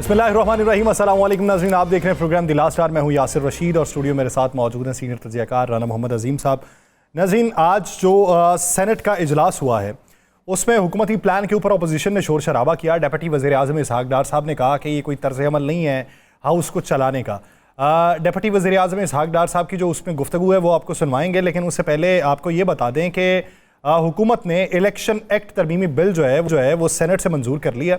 बिस्मिल्लाहिर्रहमानिर्रहीम, अस्सलाम वालेकुम नाज़रीन, आप देख रहे हैं प्रोग्राम द लास्ट आवर। मैं हूं यासिर रशीद और स्टूडियो मेरे साथ मौजूद हैं सीनियर तज्ज़ियाकार राना मोहम्मद अजीम साहब। नाज़रीन, आज जो सेनेट का इजलास हुआ है उसमें हुकूमती प्लान के ऊपर अपोजिशन ने शोर शराबा किया। डेप्यूटी वज़ीर आज़म इसहाक़ डार साहब ने कहा कि ये कोई तर्ज़ अमल नहीं है हाउस को चलाने का। डेप्यूटी वज़ीर आज़म इसहाक़ डार साहब की जो उसमें गुफ्तगू है वो आपको सुनवाएंगे, लेकिन उससे पहले आपको ये बता दें कि हुकूमत ने इलेक्शन एक्ट तरमीमी बिल जो है वो सेनेट से मंजूर कर लिया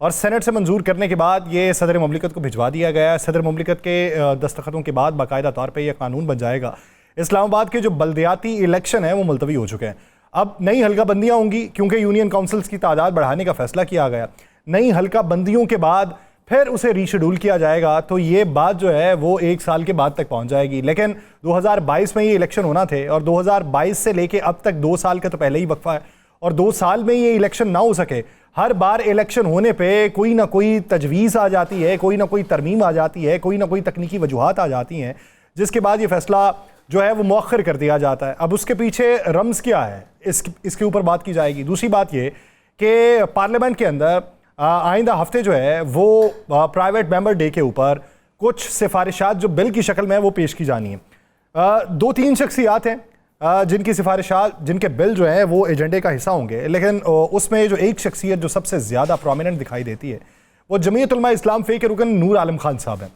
और सेनेट से मंजूर करने के बाद ये सदर ममलिकत को भिजवा दिया गया। सदर ममलिकत के दस्तखतों के बाद बाकायदा तौर पे यह कानून बन जाएगा। इस्लामाबाद के जो बल्दियाती इलेक्शन है वो मुलतवी हो चुके हैं। अब नई हल्का बंदियाँ होंगी क्योंकि यूनियन काउंसिल्स की तादाद बढ़ाने का फैसला किया गया। नई हल्का बंदियों के बाद फिर उसे रीशेड्यूल किया जाएगा, तो ये बात जो है वो 1 साल के बाद तक पहुँच जाएगी। लेकिन 2022 में ये इलेक्शन होना थे और 2022 से लेके अब तक 2 साल का तो पहले ही वक्फा है और 2 साल में ये इलेक्शन ना हो सके। हर बार इलेक्शन होने पे कोई ना कोई तजवीज़ आ जाती है, कोई ना कोई तरमीम आ जाती है, कोई ना कोई तकनीकी वजूहात आ जाती हैं, जिसके बाद ये फैसला जो है वो मौखर कर दिया जाता है। अब उसके पीछे रम्ज़ क्या है इसके ऊपर बात की जाएगी। दूसरी बात ये कि पार्लियामेंट के अंदर आइंदा हफ्ते जो है वो प्राइवेट मेंबर डे के ऊपर कुछ सिफारिशात जो बिल की शक्ल में है वो पेश की जानी है। 2-3 शख्सियात हैं जिनकी सिफारिशात, जिनके बिल जो है वो एजेंडे का हिस्सा होंगे, लेकिन उसमें जो एक शख्सियत जो सबसे ज़्यादा प्रोमिनेंट दिखाई देती है वो जमीयत उलमा इस्लाम फ़े के रुकन नूर आलम खान साहब हैं।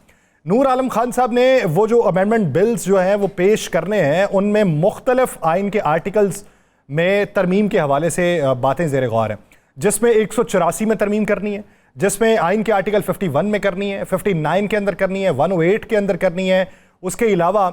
नूर आलम खान साहब ने वो जो अमेंडमेंट बिल्स जो हैं वो पेश करने हैं, उनमें मुख्तलिफ आइन के आर्टिकल्स में तरमीम के हवाले से बातें ज़ेर गौर हैं, जिसमें 184 में तरमीम करनी है, जिसमें आइन के आर्टिकल 51 में करनी है, 59 के अंदर करनी है, 108 के अंदर करनी है, उसके अलावा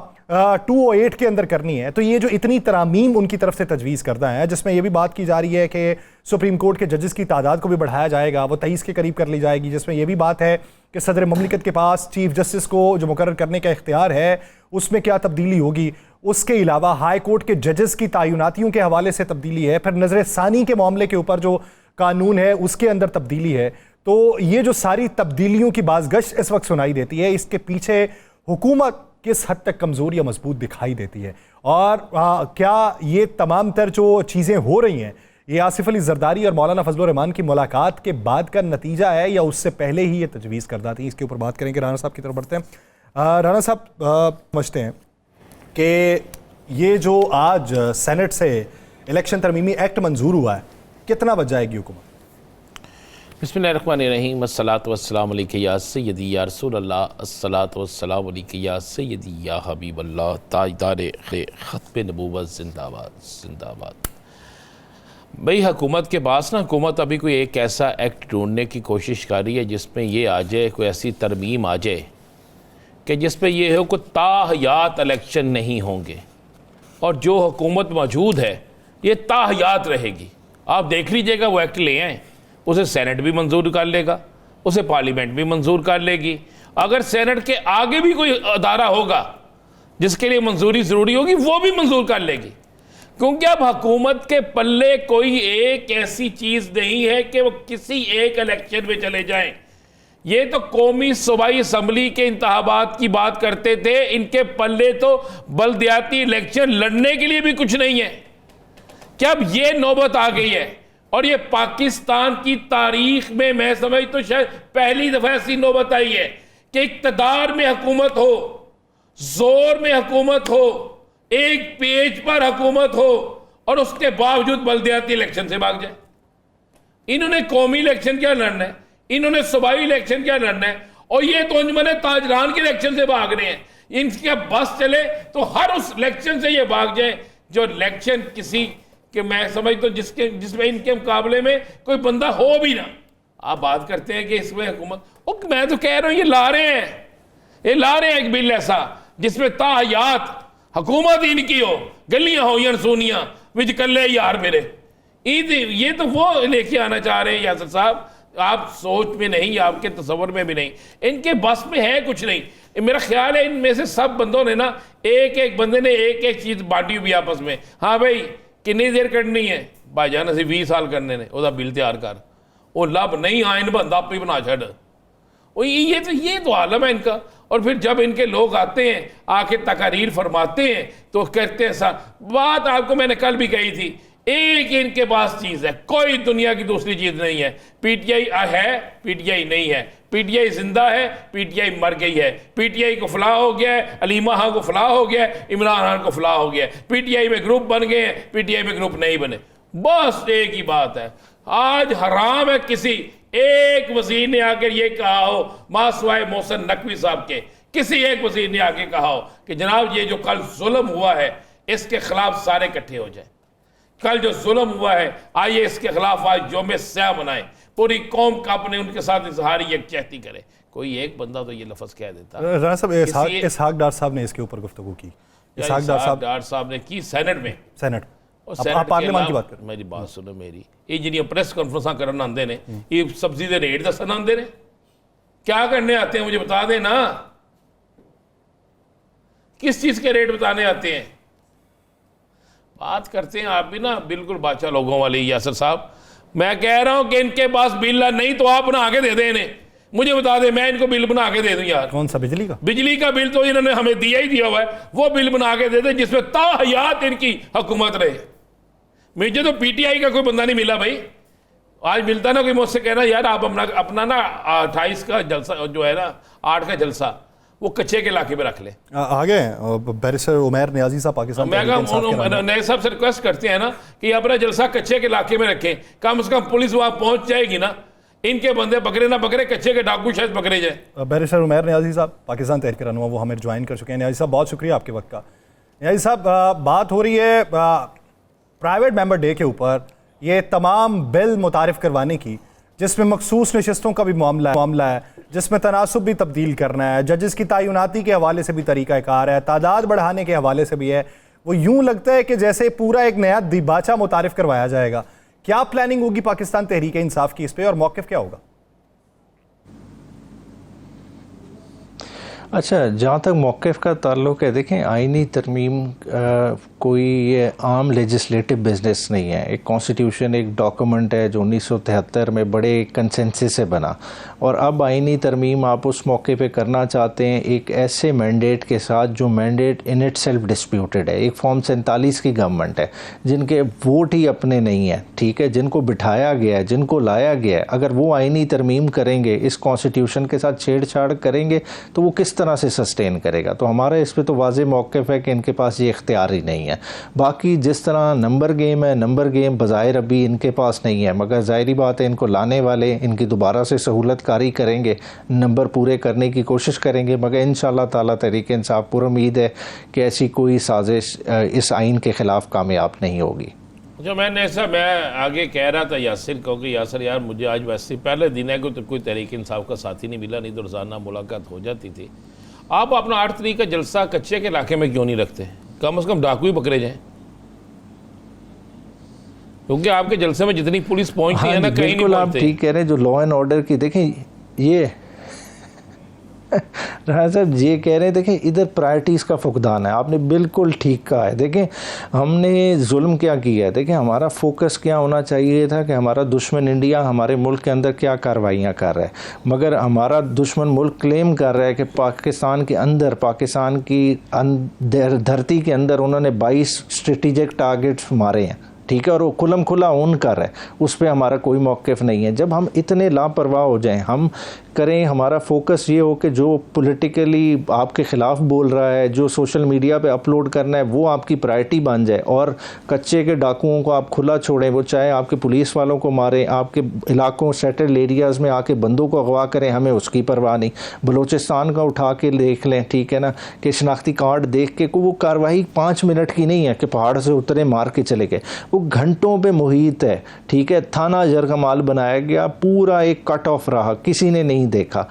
208 के अंदर करनी है। तो ये जो इतनी तरामीम उनकी तरफ से तजवीज़ करना है, जिसमें ये भी बात की जा रही है कि सुप्रीम कोर्ट के जजेस की तादाद को भी बढ़ाया जाएगा, वो 23 के करीब कर ली जाएगी, जिसमें यह भी बात है कि सदर ममलिकत के पास चीफ जस्टिस को जो मुकर्रर करने का इख्तियार है उसमें क्या तब्दीली होगी। उसके अलावा हाई कोर्ट के जजेस की तयनातियों के हवाले से तब्दीली है, फिर नजर सानी के मामले के ऊपर जो कानून है उसके अंदर तब्दीली है। तो ये जो सारी तब्दीलियों की बाज़गश्त इस वक्त सुनाई देती है, इसके पीछे हुकूमत किस हद तक कमज़ोर या मजबूत दिखाई देती है और क्या ये तमाम तर जो चीज़ें हो रही हैं ये आसिफ अली जरदारी और मौलाना फजल रहमान की मुलाकात के बाद का नतीजा है या उससे पहले ही ये तजवीज़ करदा थी। इसके ऊपर बात करेंगे। राना साहब की तरफ बढ़ते हैं। राना साहब, समझते हैं कि ये जो आज सेनेट से इलेक्शन तरमीमी एक्ट मंजूर हुआ है, कितना बच जाएगी हुकूमत? बिस्मिल्लाहिर्रहमानिर्रहीम, अस्सलातु वस्सलामु अलैका या सय्यदी या रसूलल्लाह, अस्सलातु वस्सलामु अलैका या सय्यदी या हबीबल्लाह, ताजदार खत्म नबूवत जिंदाबाद जिंदाबाद। भाई हुकूमत के पास ना, हुकूमत अभी कोई एक ऐसा एक्ट ढूंढने की कोशिश कर रही है जिसमें ये आ जाए, कोई ऐसी तरमीम आ जाए कि जिसमें ये हो कि ताहयात इलेक्शन नहीं होंगे और जो हुकूमत मौजूद है ये ताहयात रहेगी। आप देख लीजिएगा, वो एक्ट ले आएँ, उसे सेनेट भी मंजूर कर लेगा, उसे पार्लियामेंट भी मंजूर कर लेगी। अगर सेनेट के आगे भी कोई अदारा होगा जिसके लिए मंजूरी ज़रूरी होगी वो भी मंजूर कर लेगी, क्योंकि अब हुकूमत के पल्ले कोई एक ऐसी चीज़ नहीं है कि वो किसी एक इलेक्शन में चले जाएं। ये तो कौमी सूबाई असम्बली के इंतखाबात की बात करते थे, इनके पल्ले तो बल्दियाती इलेक्शन लड़ने के लिए भी कुछ नहीं है। क्या अब ये नौबत आ गई है और ये पाकिस्तान की तारीख में मैं समझ तो शायद पहली दफा ऐसी नौबत आई है कि इक़्तिदार में हुकूमत हो, जोर में हुकूमत हो, एक पेज पर हुकूमत हो और उसके बावजूद बल्दियाती इलेक्शन से भाग जाए। इन्होंने कौमी इलेक्शन क्या लड़ना है, इन्होंने सूबाई इलेक्शन क्या लड़ना है, और ये तो अंजुमन ताजरान के इलेक्शन से भाग रहे हैं। इनके बस चले तो हर उस इलेक्शन से ये भाग जाए जो इलेक्शन किसी कि मैं समझता हूं जिसमें इनके मुकाबले में कोई बंदा हो भी ना। आप बात करते हैं कि इसमें हुकूमत, मैं तो कह रहा हूं ये ला रहे हैं एक बिल ऐसा जिसमें ताहयात हुकूमत इनकी हो, गलियां हो या सोनियां विच कले यार मेरे, ये तो वो लेके आना चाह रहे हैं यासर साहब। आप सोच में नहीं, आपके तस्वर में भी नहीं, इनके बस में है कुछ नहीं। मेरा ख्याल है इनमें से सब बंदों ने ना, एक बंदे ने एक चीज बांटी हुई आपस में। हाँ भाई, कितनी देर करनी है भाईजान, असी 20 साल करने ने, ਉਹਦਾ बिल तैयार कर, वो लब नहीं आइन बंदा आप ही बना छड़। ये तो आलम है इनका। और फिर जब इनके लोग आते हैं, आके तकारीर फरमाते हैं तो कहते हैं सा बात आपको मैंने कल भी कही थी, एक इनके पास चीज है, कोई दुनिया की दूसरी चीज नहीं है। पीटीआई है, पीटीआई नहीं है, पीटीआई जिंदा है, पीटीआई मर गई है। पीटीआई को फलाह हो गया है, अलीमा खान को फलाह हो गया है, इमरान खान को फलाह हो गया है। पीटीआई में ग्रुप बन गए हैं, पीटीआई में ग्रुप नहीं बने। बस एक ही बात है, आज हराम है किसी एक वजीर ने आकर ये कहा हो, मासवाए मोहसिन नकवी साहब के किसी एक वजीर ने आके कहा हो कि जनाब ये जो कल जुल्म हुआ है इसके खिलाफ सारे इकट्ठे हो जाए। कल जो जुल्म हुआ है आइए इसके खिलाफ आज यौम स्याह मनाएं, पूरी कौम का अपने उनके साथ इजहार यकजहती करे। कोई एक बंदा तो ये लफ्ज कह देता। राणा साहब, इसहाक डार साहब ने इसके ऊपर गुफ्तगू की। इसहाक डार साहब ने की सेनेट में। सेनेट आप पार्लियामेंट की बात करें। मेरी बात सुनो, मेरी ये जिन्हें प्रेस कॉन्फ्रेंसा करने आते ने, ये सब्जी के रेट दसन आते ने, क्या करने आते हैं मुझे बता देना, किस चीज के रेट बताने आते हैं? बात करते हैं आप भी ना बिल्कुल बादशाह लोगों वाले यासर साहब। मैं कह रहा हूं कि इनके पास बिल नहीं तो आप बना के दे दें इन्हें, मुझे बता दे, मैं इनको बिल बना के दे दूं यार। कौन सा? बिजली का? बिजली का बिल तो इन्होंने हमें दिया ही दिया हुआ है, वो बिल बना के दे दे जिसमें ताहयात इनकी हुकूमत रहे। मुझे तो पीटीआई का कोई बंदा नहीं मिला भाई। आज मिलता ना कोई मुझसे कहना यार आप अपना ना 28 का जलसा जो है ना 8 का जलसा वो कच्चे के इलाके में रख ले। आगे बैरिस्टर उमैर नियाजी साहब पाकिस्तान नए साहब से रिक्वेस्ट करते हैं ना कि अपना जलसा कच्चे के इलाके में रखें, कम से कम पुलिस वहां पहुंच जाएगी ना, इनके बंदे पकड़े ना पकड़े, कच्चे के डाकू शायद पकड़े जाए। बैरिस्टर उमैर नियाजी साहब पाकिस्तान तहरीक रहनुमा, वो हमें ज्वाइन कर चुके हैं। नियाजी साहब बहुत शुक्रिया आपके वक्त का। नियाजी साहब बात हो रही है प्राइवेट मेंबर डे के ऊपर ये तमाम बिल मुतारिफ करवाने की, जिसमें मखसूस नशिस्तों का भी मामला है, जिसमें तनासुब भी तब्दील करना है, जजेस की तैनाती के हवाले से भी तरीक़ाकार है, तादाद बढ़ाने के हवाले से भी है। वो यूं लगता है कि जैसे पूरा एक नया दिबाचा मुतारिफ करवाया जाएगा। क्या प्लानिंग होगी पाकिस्तान तहरीक इंसाफ की इस पे और मौक़िफ़ क्या होगा? अच्छा, जहाँ तक मौक़िफ़ का ताल्लुक़ है, देखें आइनी तरमीम कोई ये आम लेजिस्लेटिव बिजनेस नहीं है। एक कॉन्स्टिट्यूशन एक डॉक्यूमेंट है जो 1973 में बड़े कंसेंसस से बना, और अब आइनी तरमीम आप उस मौके पे करना चाहते हैं एक ऐसे मैंडेट के साथ जो mandate in it self disputed है। एक फॉर्म 47 की गवर्नमेंट है जिनके वोट ही अपने नहीं है, ठीक है, जिनको बिठाया गया है, जिनको लाया गया है। अगर वो आइनी तरमीम करेंगे, इस कॉन्स्टिट्यूशन के साथ छेड़छाड़ करेंगे तो वो किस तरह से सस्टेन करेगा? तो हमारा इस पर तो वाज़ेह मौक़िफ़ है कि इनके पास ये इख्तियार ही नहीं है। बाकी जिस तरह नंबर गेम है, नंबर गेम बज़ाहिर अभी इनके पास नहीं है, मगर ज़ाहिरी बात है इनको लाने वाले इनकी दोबारा से सहूलत कारी करेंगे, नंबर पूरे करने की कोशिश करेंगे। मगर इंशाअल्लाह ताला तहरीक इंसाफ पूरी उम्मीद है कि ऐसी कोई साजिश इस आइन के ख़िलाफ़ कामयाब नहीं होगी। जो मैं आगे कह रहा था यासिर को कि यासिर यार मुझे आज वैसे पहले दिन है तो कोई तहरीक इंसाफ का साथी नहीं मिला, नहीं तो रोज़ाना मुलाकात हो जाती थी। आप अपना 8 तारीख का जलसा कच्चे के इलाके में क्यों नहीं रखते? कम से कम डाकू ही पकड़े जाएं, क्योंकि आपके जलसे में जितनी पुलिस पहुंचती है ना कहीं नहीं आप ठीक कह रहे हैं। जो लॉ एंड ऑर्डर की देखें ये राणा साहब ये कह रहे हैं, देखें इधर प्रायोरिटीज़ का फुकदान है। आपने बिल्कुल ठीक कहा है। देखें हमने जुल्म क्या किया है, देखें हमारा फोकस क्या होना चाहिए था कि हमारा दुश्मन इंडिया हमारे मुल्क के अंदर क्या कार्रवाइयाँ कर रहा है, मगर हमारा दुश्मन मुल्क क्लेम कर रहा है कि पाकिस्तान के अंदर, पाकिस्तान की धरती के अंदर उन्होंने 22 स्ट्रेटेजिक टारगेट्स मारे हैं, ठीक है, और वो खुलम खुला ओन कर रहा है। उस पर हमारा कोई मौक़िफ़ नहीं है। जब हम इतने लापरवाह हो जाएं, हम करें, हमारा फोकस ये हो कि जो पॉलिटिकली आपके ख़िलाफ़ बोल रहा है, जो सोशल मीडिया पे अपलोड करना है, वो आपकी प्रायोरिटी बन जाए, और कच्चे के डाकुओं को आप खुला छोड़ें। वो चाहे आपके पुलिस वालों को मारें, आपके इलाकों सेटल एरियाज़ में आके बंदों को अगवा करें, हमें उसकी परवाह नहीं। बलूचिस्तान का उठा के देख लें, ठीक है ना, कि शनाख्ती कार्ड देख के को वो कार्रवाई 5 मिनट की नहीं है कि पहाड़ से उतरे मार के चले गए, वो घंटों पे मुहित है, ठीक है। थाना जरगमाल बनाया गया, पूरा एक कट ऑफ रहा, किसी ने नहीं देखा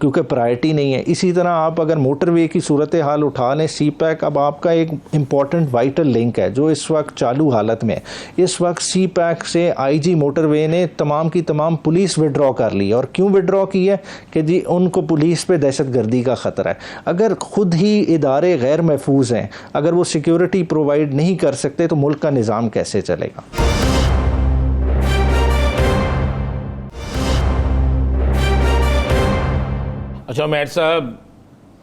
क्योंकि प्रायोरिटी नहीं है। इसी तरह आप अगर मोटरवे की सूरत हाल उठा लें, सी पैक अब आपका एक इम्पॉर्टेंट वाइटल लिंक है जो इस वक्त चालू हालत में है। इस वक्त सी पैक से आईजी मोटरवे ने तमाम की तमाम पुलिस विड्रॉ कर ली, और क्यों विड्रॉ की है कि जी उनको पुलिस पे दहशतगर्दी का ख़तरा है। अगर ख़ुद ही इदारे गैर महफूज हैं, अगर वो सिक्योरिटी प्रोवाइड नहीं कर सकते तो मुल्क का निज़ाम कैसे चलेगा? अच्छा मेहर साहब,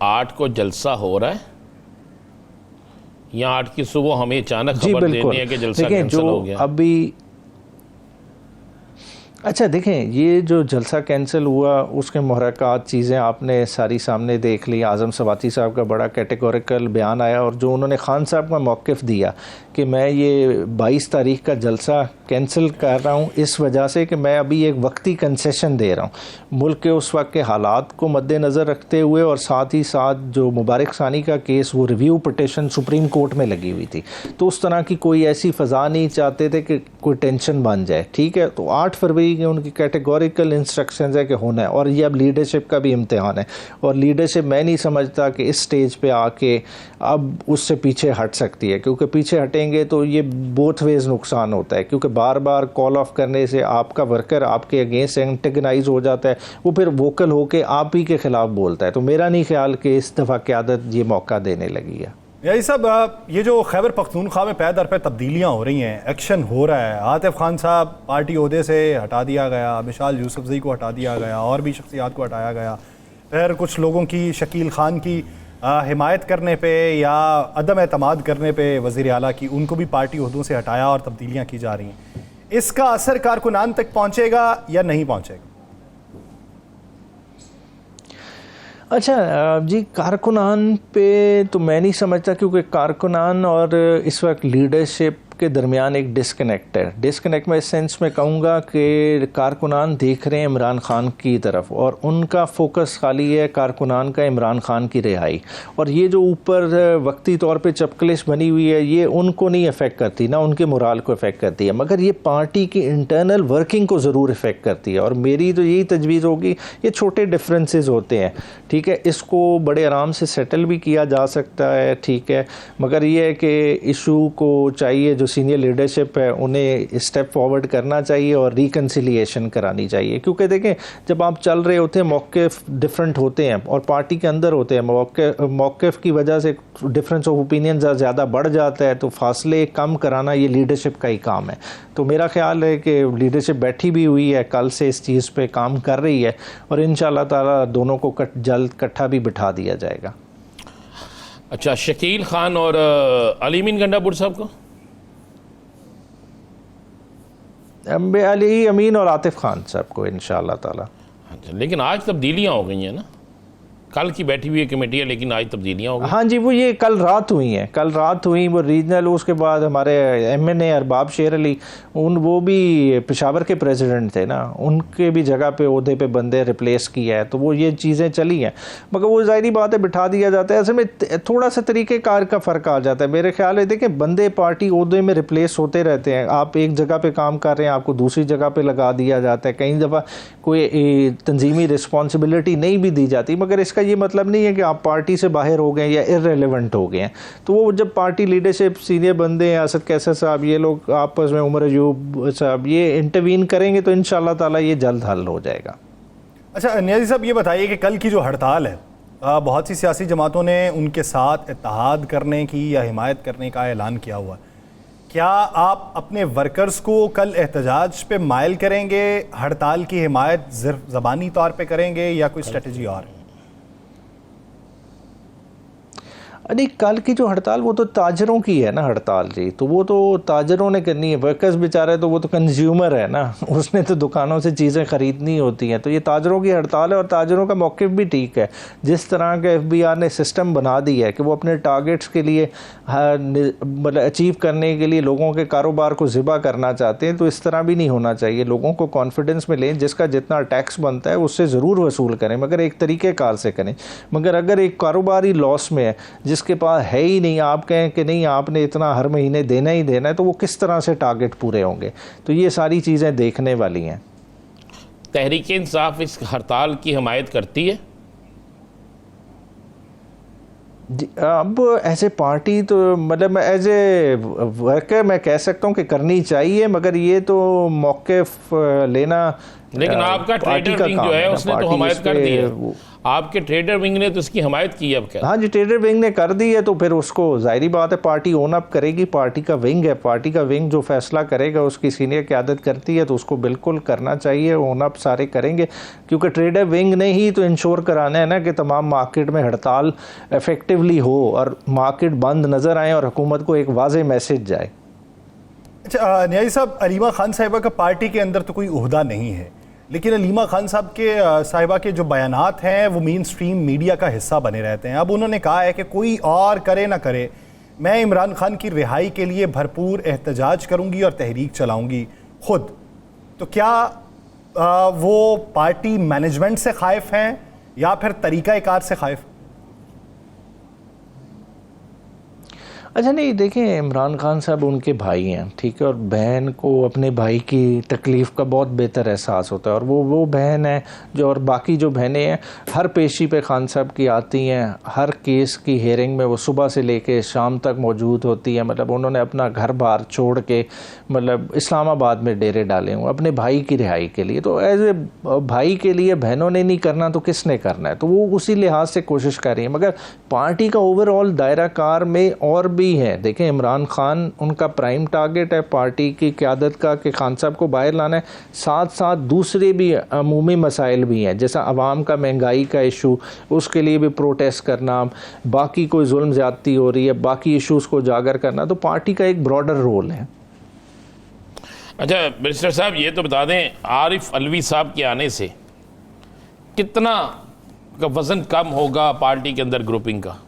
8 को जलसा हो रहा है, या 8 की सुबह हमें अचानक जी खबर बिल्कुल। देनी है कि जलसा देखें कैंसिल जो हो गया। अभी अच्छा देखें, ये जो जलसा कैंसिल हुआ उसके मुहर्रकात चीज़ें आपने सारी सामने देख ली। आज़म सवाती साहब का बड़ा कैटेगोरिकल बयान आया, और जो उन्होंने खान साहब का मौक़िफ़ दिया कि मैं ये 22 तारीख का जलसा कैंसिल कर रहा हूँ इस वजह से कि मैं अभी एक वक्ती कंसेशन दे रहा हूँ मुल्क के उस वक्त के हालात को मद्देनज़र रखते हुए, और साथ ही साथ जो मुबारक सानी का केस वो रिव्यू पटिशन सुप्रीम कोर्ट में लगी हुई थी, तो उस तरह की कोई ऐसी फ़ज़ा नहीं चाहते थे कि कोई टेंशन बन जाए। ठीक है, तो 8 फरवरी के उनकी कैटेगोरिकल इंस्ट्रक्शंस है कि होना है, और ये अब लीडरशिप का भी इम्तिहान है, और लीडरशिप मैं नहीं समझता कि इस स्टेज पे आके अब उससे पीछे हट सकती है, क्योंकि पीछे हटेंगे तो ये बोथ वेज नुकसान होता है, क्योंकि बार बार कॉल ऑफ करने से आपका वर्कर आपके अगेंस्ट एंटेगनाइज हो जाता है, वो फिर वोकल होके आप ही के ख़िलाफ़ बोलता है। तो मेरा नहीं ख्याल कि इस दफ़ा क़यादत ये मौका देने लगी है। यही सब ये जो खैबर पख्तूनख्वा में पै दर पे तब्दीलियाँ हो रही हैं, एक्शन हो रहा है, आतिफ खान साहब पार्टी ओहदे से हटा दिया गया, मिशाल यूसुफजई को हटा दिया गया, और भी शख्सियात को हटाया गया, फिर कुछ लोगों की शकील खान की हिमायत करने पे या अदम एतमाद करने पे वज़ीर आला की, उनको भी पार्टी ओहदों से हटाया और तब्दीलियाँ की जा रही हैं। इसका असर कारकुनान तक पहुँचेगा या नहीं पहुँचेगा? अच्छा जी, कारकुनान पे तो मैं नहीं समझता, क्योंकि कारकुनान और इस वक्त लीडरशिप के दरमियान एक डिस्कनेक्ट है। डिस्कनेक्ट मैं इस सेंस में कहूँगा कि कारकुनान देख रहे हैं इमरान खान की तरफ, और उनका फोकस खाली है कारकुनान का इमरान खान की रिहाई, और ये जो ऊपर वक्ती तौर पे चपकलिश बनी हुई है ये उनको नहीं अफेक्ट करती, ना उनके मोराल को अफेक्ट करती है, मगर ये पार्टी की इंटरनल वर्किंग को ज़रूर इफ़ेक्ट करती है। और मेरी तो यही तजवीज़ होगी, ये छोटे डिफरेंसेस होते हैं, ठीक है, इसको बड़े आराम से सेटल भी किया जा सकता है, ठीक है, मगर ये है कि इशू को चाहिए जो सीनियर लीडरशिप है उन्हें स्टेप फॉरवर्ड करना चाहिए और रिकन्सिलिएशन करानी चाहिए। क्योंकि देखें, जब आप चल रहे होते हैं मौक़िफ़ डिफरेंट होते हैं, और पार्टी के अंदर होते हैं मौक़िफ़ की वजह से डिफरेंस ऑफ ओपिनियन ज़्यादा बढ़ जाता है, तो फासले कम कराना ये लीडरशिप का ही काम है। तो मेरा ख्याल है कि लीडरशिप बैठी भी हुई है, कल से इस चीज़ पे काम कर रही है, और इंशाअल्लाह ताला दोनों को जल्द इकट्ठा भी बिठा दिया जाएगा। अच्छा, शकील खान और अली अमीन गंडापुर साहब को, अली अमीन और आतिफ खान साहब को इंशाअल्लाह ताला। अच्छा, लेकिन आज तब्दीलियाँ हो गई हैं ना, कल की बैठी हुई कमेटी है लेकिन आज तब्दीलियाँ हो गई। हाँ जी, वो ये कल रात हुई हैं, कल रात हुई वो रीजनल, उसके बाद हमारे MNA अरबाब शेर अली, वो भी पेशावर के प्रेसिडेंट थे ना, उनके भी जगह पे ओहदे पे बंदे रिप्लेस किया है, तो वो ये चीज़ें चली हैं, मगर वो ज़ाहिरी बात है बिठा दिया जाता है। ऐसे में थोड़ा सा तरीक़ेकार का फ़र्क आ जाता है मेरे ख्याल है। देखिए, बंदे पार्टी ओहदे में रिप्लेस होते रहते हैं, आप एक जगह पर काम कर रहे हैं आपको दूसरी जगह पर लगा दिया जाता है, कई दफ़ा कोई तंजीमी रिस्पॉन्सिबिलिटी नहीं भी दी जाती, मगर इसका ये मतलब नहीं है कि आप पार्टी से बाहर हो गए या इररेलेवेंट हो गए हैं। तो वो जब पार्टी लीडरशिप सीनियर बंदे हैं, असद कैसर साहब, ये लोग आपस में, उमर अयूब साहब, ये इंटरवीन करेंगे तो इंशाअल्लाह ताला ये जल्द हल हो जाएगा। अच्छा नियाज़ी साहब, ये बताइए कि कल की जो हड़ताल है, बहुत सी सियासी जमातों ने उनके साथ इत्तेहाद करने की या हिमायत करने का ऐलान किया हुआ है। क्या आप अपने वर्कर्स को कल एहतजाज पे माइल करेंगे, हड़ताल की हिमायत सिर्फ ज़बानी तौर पे करेंगे या कोई स्ट्रेटजी और? अरे कल की जो हड़ताल वो तो ताजरों की है ना हड़ताल जी, तो वो तो ताजरों ने करनी है। वर्कर्स बेचारे तो वो तो कंज्यूमर है ना, उसने तो दुकानों से चीज़ें ख़रीदनी होती हैं, तो ये ताजरों की हड़ताल है, और ताजरों का मौक़िफ़ भी ठीक है। जिस तरह के FBR ने सिस्टम बना दिया है कि वो अपने टारगेट्स के लिए मतलब अचीव करने के लिए लोगों के कारोबार को ज़िबा करना चाहते हैं, तो इस तरह भी नहीं होना चाहिए। लोगों को कॉन्फिडेंस में लें, जिसका जितना टैक्स बनता है उससे ज़रूर वसूल करें, मगर एक तरीक़ेकार से करें। मगर अगर एक कारोबारी लॉस में है जिसके पास है ही नहीं, आप कहें कि नहीं आपने इतना हर महीने देना ही देना है, तो वो किस तरह से टारगेट पूरे होंगे? तो ये सारी चीज़ें देखने वाली हैं। तहरीक इंसाफ इस हड़ताल की हिमायत करती है? अब ऐसे पार्टी तो मतलब एज ए वर्कर मैं कह सकता हूँ कि करनी चाहिए, मगर ये तो मौक़िफ़ लेना, लेकिन आपका ट्रेडर विंग जो है उसने तो हिमायत कर दी है। आपके ट्रेडर विंग ने तो इसकी हमायत की है अब क्या? हाँ जी, ट्रेडर विंग ने कर दी है तो फिर उसको जाहिर बात है पार्टी ओन अप करेगी। पार्टी का विंग है, पार्टी का विंग जो फैसला करेगा उसकी सीनियर क़यादत करती है तो उसको बिल्कुल करना चाहिए, ओन अप सारे करेंगे, क्योंकि ट्रेडर विंग ने ही तो इंश्योर कराना है ना कि तमाम मार्केट में हड़ताल इफेक्टिवली हो और मार्केट बंद नज़र आए और हुकूमत को एक वाज़ेह मैसेज जाए। अच्छा न्याजी साहब, अलीमा खान साहिबा का पार्टी के अंदर तो कोई ओहदा नहीं है, लेकिन अलीमा खान साहिबा के जो बयानात हैं वो मेन स्ट्रीम मीडिया का हिस्सा बने रहते हैं। अब उन्होंने कहा है कि कोई और करे ना करे, मैं इमरान खान की रिहाई के लिए भरपूर एहतजाज करूंगी और तहरीक चलाऊंगी खुद। तो क्या वो पार्टी मैनेजमेंट से खाइफ हैं या फिर तरीक़ाकार से खाइफ? अच्छा नहीं, देखें इमरान खान साहब उनके भाई हैं, ठीक है, और बहन को अपने भाई की तकलीफ़ का बहुत बेहतर एहसास होता है और वो बहन है जो, और बाकी जो बहनें हैं हर पेशी पे खान साहब की आती हैं, हर केस की हेयरिंग में वो सुबह से लेके शाम तक मौजूद होती है। मतलब उन्होंने अपना घर बार छोड़ के मतलब इस्लामाबाद में डेरे डाले हुए अपने भाई की रिहाई के लिए। तो एज ए भाई के लिए बहनों ने नहीं करना तो किसने करना है, तो वो उसी लिहाज से कोशिश कर रही है। मगर पार्टी का ओवरऑल दायरा कार में और भी है, देखें इमरान खान उनका प्राइम टारगेट है पार्टी की क़यादत का कि खान साहब को बाहर लाना है, साथ साथ दूसरे भी अमूमी मसाइल भी हैं, जैसा आवाम का महंगाई का इशू, उसके लिए भी प्रोटेस्ट करना, बाकी कोई जुल्म ज़्यादती हो रही है, बाकी इशूज़ को उजागर करना, तो पार्टी का एक ब्रॉडर रोल है। अच्छा मिनिस्टर साहब, ये तो बता दें आरिफ अलवी साहब के आने से कितना का वज़न कम होगा पार्टी के अंदर ग्रुपिंग का?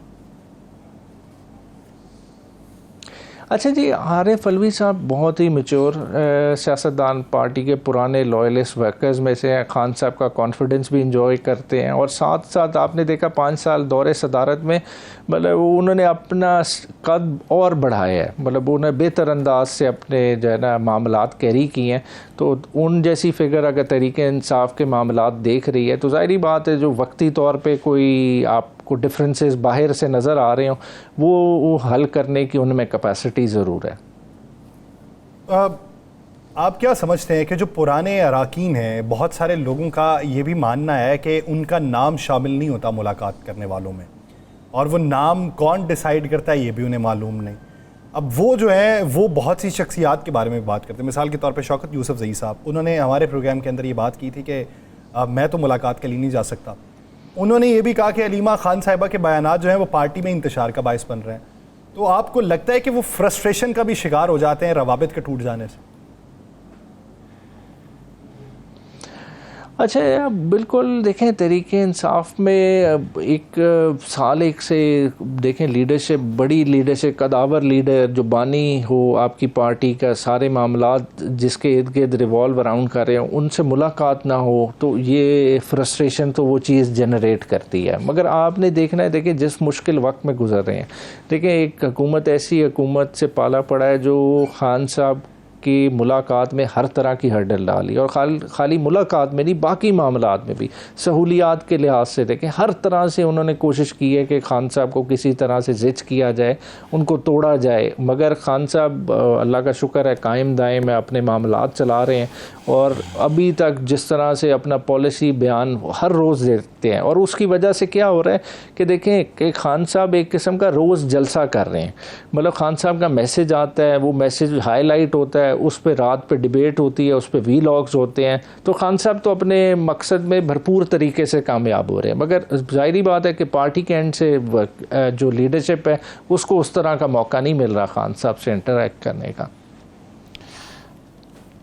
अच्छा जी, आरिफ अलवी साहब बहुत ही मैच्योर सियासतदान, पार्टी के पुराने लॉयलिस्ट वर्कर्स में से हैं, खान साहब का कॉन्फिडेंस भी इंजॉय करते हैं और साथ साथ आपने देखा 5 साल दौरे सदारत में मतलब उन्होंने अपना कद और बढ़ाया है, मतलब उन्हें बेहतर अंदाज से अपने जो है ना मामलात कैरी किए हैं। तो उन जैसी फिगर अगर तरीके इंसाफ के मामलात देख रही है तो ज़ाहिरी बात है जो वक्ती तौर पे कोई आपको डिफरेंसेस बाहर से नज़र आ रहे हों वो हल करने की उनमें कैपेसिटी ज़रूर है। आप क्या समझते हैं कि जो पुराने अराकीन हैं, बहुत सारे लोगों का ये भी मानना है कि उनका नाम शामिल नहीं होता मुलाकात करने वालों में, और वो नाम कौन डिसाइड करता है ये भी उन्हें मालूम नहीं। अब वो जो है वो बहुत सी शख्सियात के बारे में बात करते हैं, मिसाल के तौर पे शौकत यूसुफजई साहब, उन्होंने हमारे प्रोग्राम के अंदर ये बात की थी कि मैं तो मुलाकात के लिए नहीं जा सकता। उन्होंने ये भी कहा कि अलीमा खान साहिबा के बयानात जो हैं वो पार्टी में इंतशार का बायस बन रहे हैं। तो आपको लगता है कि वो फ्रस्ट्रेशन का भी शिकार हो जाते हैं रवाबित के टूट जाने से? अच्छा बिल्कुल, देखें तरीके इंसाफ में एक साल एक से देखें लीडरशिप, बड़ी लीडरशिप, कदावर लीडर जो बानी हो आपकी पार्टी का, सारे मामलात जिसके इर्द गिर्द रिवॉल्व अराउंड कर रहे हो उनसे मुलाकात ना हो तो ये फ्रस्ट्रेशन तो वो चीज़ जनरेट करती है। मगर आपने देखना है, देखिए जिस मुश्किल वक्त में गुजर रहे हैं, देखें एक हुकूमत ऐसी हुकूमत से पाला पड़ा है जो खान साहब की मुलाकात में हर तरह की हर्डल डाली, और खाली मुलाकात में नहीं बाकी मामलात में भी सहूलियात के लिहाज से देखें हर तरह से उन्होंने कोशिश की है कि खान साहब को किसी तरह से जिच किया जाए, उनको तोड़ा जाए। मगर खान साहब अल्लाह का शुक्र है कायम दायम में अपने मामलात चला रहे हैं और अभी तक जिस तरह से अपना पॉलिसी बयान हर रोज़ देते हैं, और उसकी वजह से क्या हो रहा है कि देखें कि खान साहब एक किस्म का रोज़ जलसा कर रहे हैं। मतलब खान साहब का मैसेज आता है, वो मैसेज हाईलाइट होता है, उस पर रात पे डिबेट होती है, उस पर वीलॉग्स होते हैं। तो खान साहब तो अपने मकसद में भरपूर तरीके से कामयाब हो रहे हैं, मगर ज़ाहिरी बात है कि पार्टी के एंड से जो लीडरशिप है उसको उस तरह का मौका नहीं मिल रहा खान साहब से इंटरेक्ट करने का।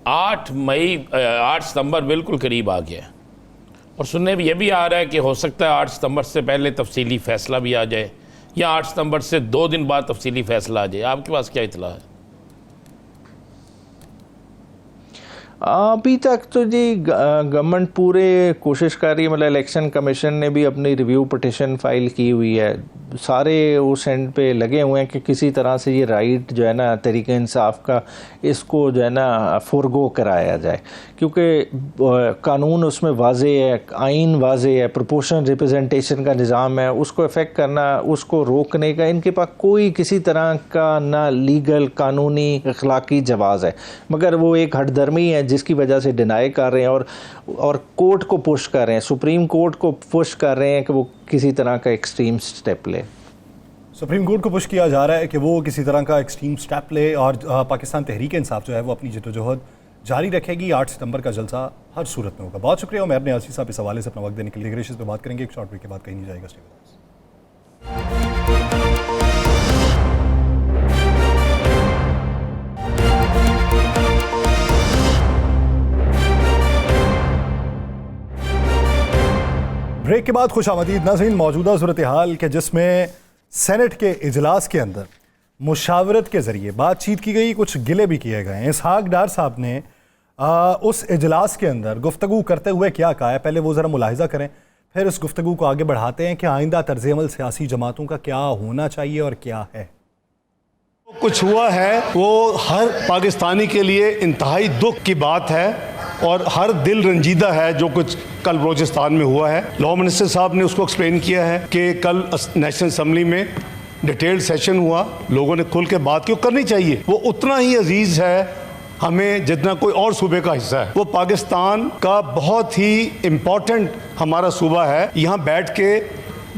8 सितंबर बिल्कुल करीब आ गया और सुनने में यह भी आ रहा है कि हो सकता है 8 सितंबर से पहले तफसीली फ़ैसला भी आ जाए या 8 सितंबर से 2 दिन बाद तफसीली फ़ैसला आ जाए। आपके पास क्या इत्तला है? अभी तक तो जी गवर्नमेंट पूरे कोशिश कर रही है, मतलब इलेक्शन कमीशन ने भी अपनी रिव्यू पिटिशन फाइल की हुई है, सारे उस एंड पे लगे हुए हैं कि किसी तरह से ये राइट जो है ना तरीक़े इंसाफ का इसको जो है ना फोरगो कराया जाए, क्योंकि कानून उसमें वाज़े है, आइन वाज़े है, प्रोपोर्शनल रिप्रेजेंटेशन का निज़ाम है, उसको इफ़ेक्ट करना, उसको रोकने का इनके पास कोई किसी तरह का ना लीगल कानूनी अखलाकी जवाज़ है, मगर वो एक हठधर्मी है जिसकी वजह से डिनाई कर रहे हैं और कोर्ट को पुश कर रहे हैं, सुप्रीम कोर्ट को पुश कर रहे हैं कि वो किसी तरह का एक्सट्रीम स्टेप ले। सुप्रीम कोर्ट को पुश किया जा रहा है कि वो किसी तरह का एक्सट्रीम स्टेप ले और पाकिस्तान तहरीक इंसाफ जो है वो अपनी जद्दोजहद जारी रखेगी। 8 सितंबर का जलसा हर सूरत में होगा। बहुत शुक्रिया उमर आसिफ साहब इस हवाले से अपना वक्त देने के लिए। ग्रेशियस पे बात करेंगे एक शॉर्ट ब्रेक के बाद, कहीं नहीं जाएगा। Stay with us. ब्रेक के बाद खुशामदीद नाज़रीन। मौजूदा सूरत हाल के जिसमें सेनेट के इजलास के अंदर मुशावरत के ज़रिए बातचीत की गई, कुछ गिले भी किए गए। इसहाक डार साहब ने उस इजलास के अंदर गुफ्तगू करते हुए क्या कहा है, पहले वो ज़रा मुलाहिज़ा करें, फिर उस गुफ्तगू को आगे बढ़ाते हैं कि आइंदा तर्ज़ अमल सियासी जमातों का क्या होना चाहिए और क्या है। कुछ हुआ है वो हर पाकिस्तानी के लिए इंतहाई दुख की बात है और हर दिल रंजीदा है जो कुछ कल बलोचिस्तान में हुआ है। लॉ मिनिस्टर साहब ने उसको एक्सप्लेन किया है कि कल नेशनल असम्बली में डिटेल्ड सेशन हुआ, लोगों ने खुल के बात की, करनी चाहिए। वो उतना ही अजीज़ है हमें जितना कोई और सूबे का हिस्सा है। वो पाकिस्तान का बहुत ही इम्पोर्टेंट हमारा सूबा है। यहाँ बैठ के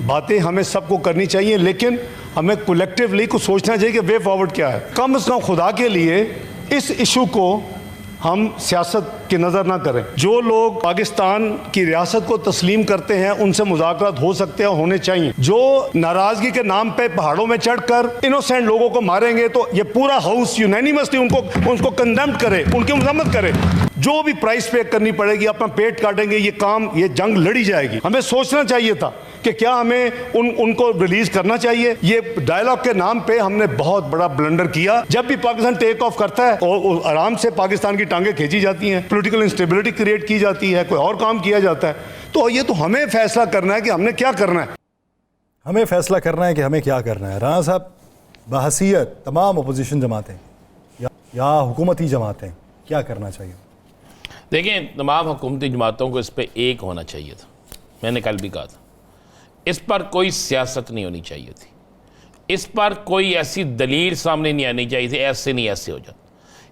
बातें हमें सबको करनी चाहिए, लेकिन हमें कलेक्टिवली कुछ सोचना चाहिए कि वे फॉरवर्ड क्या है। कम से कम खुदा के लिए इस इशू को हम सियासत की नज़र ना करें। जो लोग पाकिस्तान की रियासत को तस्लीम करते हैं उनसे मुज़ाकरात हो सकते हैं, होने चाहिए। जो नाराज़गी के नाम पे पहाड़ों में चढ़कर इनोसेंट लोगों को मारेंगे तो ये पूरा हाउस यूनैनिमसली उनको कंडेम्ड करे, उनकी मजम्मत करे। जो भी प्राइस पे करनी पड़ेगी, अपना पेट काटेंगे, ये जंग लड़ी जाएगी। हमें सोचना चाहिए था कि क्या हमें उनको रिलीज करना चाहिए। ये डायलॉग के नाम पे हमने बहुत बड़ा ब्लंडर किया। जब भी पाकिस्तान टेक ऑफ करता है और आराम से पाकिस्तान की टांगें खींची जाती हैं, पॉलिटिकल इंस्टेबिलिटी क्रिएट की जाती है, कोई और काम किया जाता है। तो ये तो हमें फैसला करना है कि हमने क्या करना है। हमें फैसला करना है कि हमें क्या करना है। राना साहब, बहसीयत तमाम अपोजिशन जमातें या हुकूमती जमातें क्या करना चाहिए? देखें, तमाम हुकूमती जमातों को इस पर एक होना चाहिए था। मैंने कल भी कहा था, इस पर कोई सियासत नहीं होनी चाहिए थी। इस पर कोई ऐसी दलील सामने नहीं आनी चाहिए थी, ऐसे नहीं ऐसे हो जाता।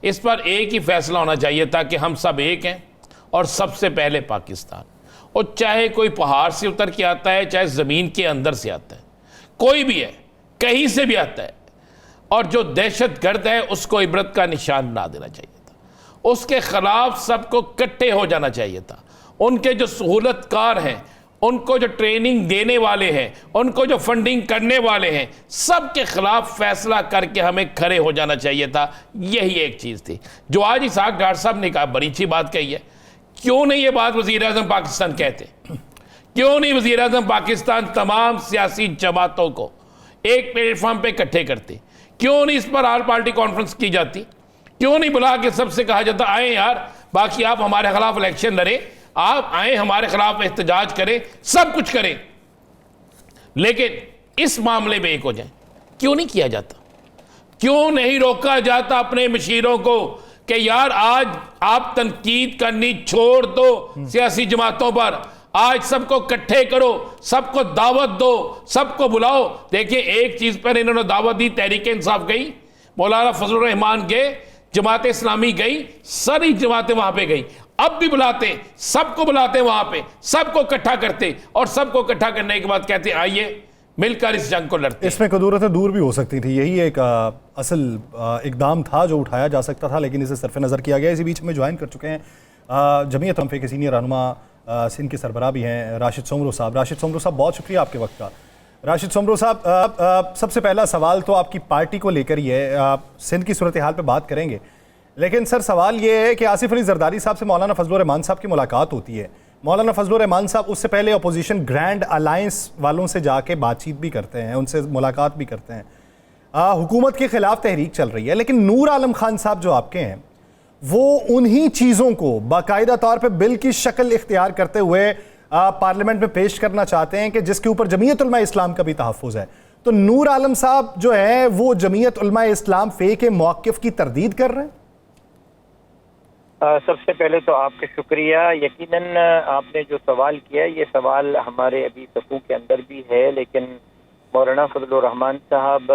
इस पर एक ही फैसला होना चाहिए था कि हम सब एक हैं और सबसे पहले पाकिस्तान। और चाहे कोई पहाड़ से उतर के आता है, चाहे ज़मीन के अंदर से आता है, कोई भी है, कहीं से भी आता है, और जो दहशत गर्द है उसको इबरत का निशान ना देना चाहिए था। उसके खिलाफ सबको इकट्ठे हो जाना चाहिए था। उनके जो सहूलतकार हैं, उनको जो ट्रेनिंग देने वाले हैं, उनको जो फंडिंग करने वाले हैं, सब के खिलाफ फैसला करके हमें खड़े हो जाना चाहिए था। यही एक चीज़ थी जो आज इसहाक डार साहब ने कहा, बड़ी अच्छी बात कही है। क्यों नहीं ये बात वज़ीर आज़म पाकिस्तान कहते? क्यों नहीं वज़ीर आज़म पाकिस्तान तमाम सियासी जमातों को एक प्लेटफॉर्म पे इकट्ठे करते? क्यों नहीं इस पर आल पार्टी कॉन्फ्रेंस की जाती? क्यों नहीं बुला के सबसे कहा जाता, आए यार, बाकी आप हमारे खिलाफ इलेक्शन लड़े, आप आए हमारे खिलाफ एहतजाज करें, सब कुछ करें, लेकिन इस मामले में एक हो जाए? क्यों नहीं किया जाता? क्यों नहीं रोका जाता अपने मशीरों को कि यार आज आप तनकीद करनी छोड़ दो सियासी जमातों पर, आज सबको इकट्ठे करो, सबको दावत दो, सबको बुलाओ। देखिए, एक चीज पर इन्होंने दावत दी, तहरीक इंसाफ गई, मौलाना फजलुर रहमान गए, जमात इस्लामी गई, सारी जमातें वहां पे गई। अब भी बुलाते, सबको बुलाते, वहां पे सबको इकट्ठा करते, और सबको इकट्ठा करने के बाद कहते आइए मिलकर इस जंग को लड़ते। इसमें कदूरतें दूर भी हो सकती थी, यही एक असल इकदाम था जो उठाया जा सकता था, लेकिन इसे सरफ नज़र किया गया। इसी बीच में ज्वाइन कर चुके हैं जमीयत तमफ़े के सीनियर रहनुमा, सिंध के सरबराह भी हैं, राशिद सोमरो साहब। राशिद सोमरो साहब, बहुत शुक्रिया आपके वक्त का। राशिद सोमरो साहब, सबसे पहला सवाल तो आपकी पार्टी को लेकर ही है। आप सिंध की सूरत हाल पे बात करेंगे, लेकिन सर सवाल ये है कि आसिफ अली जरदारी साहब से मौलाना फजलुर रहमान साहब की मुलाकात होती है। मौलाना फजलुर रहमान साहब उससे पहले अपोजिशन ग्रैंड अलायंस वालों से जाके बातचीत भी करते हैं, उनसे मुलाकात भी करते हैं। हुकूमत के खिलाफ तहरीक चल रही है, लेकिन नूर आलम खान साहब जो आपके हैं वो उन्हीं चीज़ों को बाकायदा तौर पे बिल की शक्ल इख्तियार करते हुए पार्लियामेंट में पेश करना चाहते हैं कि जिसके ऊपर जमीयत उलमा इस्लाम का भी तहफ़्फ़ुज़ है। तो नूर आलम साहब जो है वो जमीयत उलमा इस्लाम फे के मौक़िफ़ की तरदीद कर रहे हैं? सबसे पहले तो आपका शुक्रिया। यकीनन आपने जो सवाल किया ये सवाल हमारे अभी सफ़ू के अंदर भी है, लेकिन मौलाना फजलुर रहमान साहब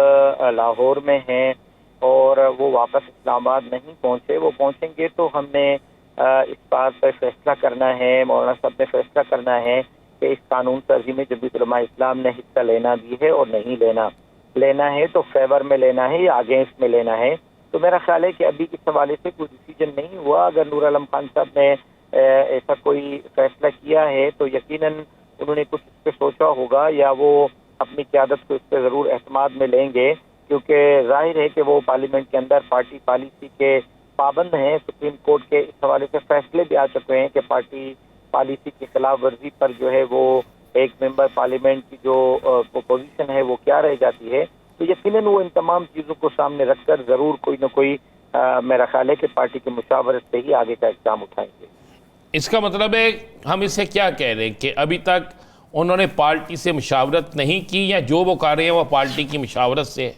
लाहौर में हैं और वो वापस इस्लामाबाद नहीं पहुँचे। वो पहुँचेंगे तो हमने इस बात पर फैसला करना है, मौलाना साहब ने फैसला करना है कि इस कानून साजी में जमीयत उलमा इस्लाम ने हिस्सा लेना भी है और नहीं लेना है तो फेवर में लेना है या अगेंस्ट में लेना है। तो मेरा ख्याल है कि अभी इस हवाले से कोई डिसीजन नहीं हुआ। अगर नूर आलम खान साहब ने ऐसा कोई फैसला किया है तो यकीनन उन्होंने कुछ इस पर सोचा होगा या वो अपनी क़यादत को इस पर ज़रूर एतमाद में लेंगे, क्योंकि जाहिर है कि वो पार्लियामेंट के अंदर पार्टी पॉलिसी के पाबंद हैं। सुप्रीम कोर्ट के इस हवाले से फैसले भी आ चुके हैं कि पार्टी पॉलिसी की खिलाफ वर्जी पर जो है वो एक मेंबर पार्लियामेंट की जो पोजीशन है वो क्या रह जाती है। तो यकीनन वो इन तमाम चीज़ों को सामने रखकर ज़रूर कोई ना कोई मेरा ख्याल है कि पार्टी की मुशावरत से ही आगे का इक़दाम उठाएंगे। इसका मतलब है हम इसे क्या कह रहे हैं कि अभी तक उन्होंने पार्टी से मुशावरत नहीं की, या जो वो कर रहे हैं वो पार्टी की मुशावरत से है?